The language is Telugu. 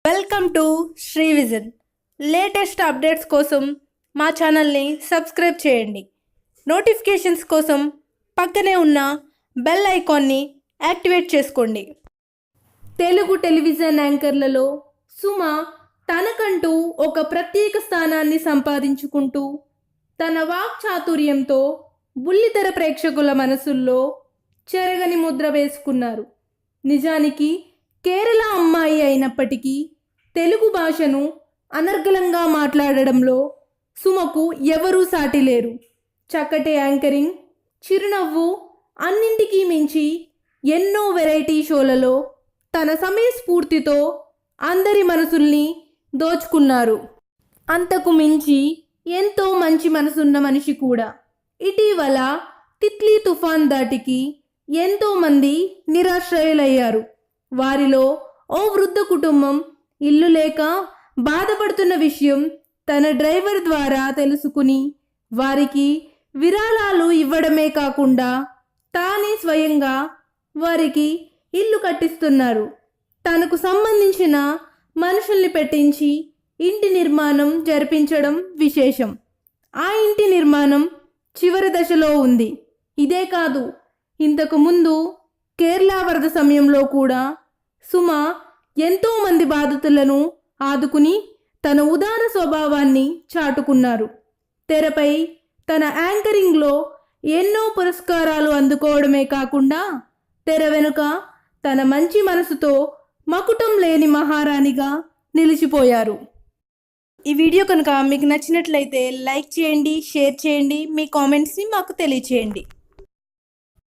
Welcome to Srivision. Latest updates కోసం మా ఛానల్ని సబ్స్క్రైబ్ చేయండి. నోటిఫికేషన్స్ కోసం పక్కనే ఉన్న బెల్ ఐకాన్ని యాక్టివేట్ చేసుకోండి. తెలుగు టెలివిజన్ యాంకర్లలో సుమ తనకంటూ ఒక ప్రత్యేక స్థానాన్ని సంపాదించుకుంటూ తన వాక్చాతుర్యంతో బుల్లితెర ప్రేక్షకుల మనసుల్లో చెరగని ముద్ర వేసుకున్నారు. నిజానికి కేరళ అమ్మాయి అయినప్పటికీ తెలుగు భాషను అనర్గళంగా మాట్లాడడంలో సుమకు ఎవరూ సాటి లేరు. చక్కటి యాంకరింగ్, చిరునవ్వు, అన్నింటికీ మించి ఎన్నో వెరైటీ షోలలో తన సమయస్ఫూర్తితో అందరి మనసుల్ని దోచుకున్నారు. అంతకు మించి ఎంతో మంచి మనసున్న మనిషి కూడా. ఇటీవల తిత్లీ తుఫాన్ దాటికి ఎంతోమంది నిరాశ్రయులయ్యారు. వారిలో ఓ వృద్ధ కుటుంబం ఇల్లు లేక బాధపడుతున్న విషయం తన డ్రైవర్ ద్వారా తెలుసుకుని వారికి విరాళాలు ఇవ్వడమే కాకుండా తానే స్వయంగా వారికి ఇల్లు కట్టిస్తున్నారు. తనకు సంబంధించిన మనుషుల్ని పెట్టించి ఇంటి నిర్మాణం జరిపించడం విశేషం. ఆ ఇంటి నిర్మాణం చివరి దశలో ఉంది. ఇదే కాదు, ఇంతకు ముందు కేరళ వరద సమయంలో కూడా సుమ ఎంతోమంది బాధితులను ఆదుకుని తన ఉదార స్వభావాన్ని చాటుకున్నారు. తెరపై తన యాంకరింగ్లో ఎన్నో పురస్కారాలు అందుకోవడమే కాకుండా తెర వెనుక తన మంచి మనసుతో మకుటం లేని మహారాణిగా నిలిచిపోయారు. ఈ వీడియో కనుక మీకు నచ్చినట్లయితే లైక్ చేయండి, షేర్ చేయండి, మీ కామెంట్స్ని మాకు తెలియచేయండి.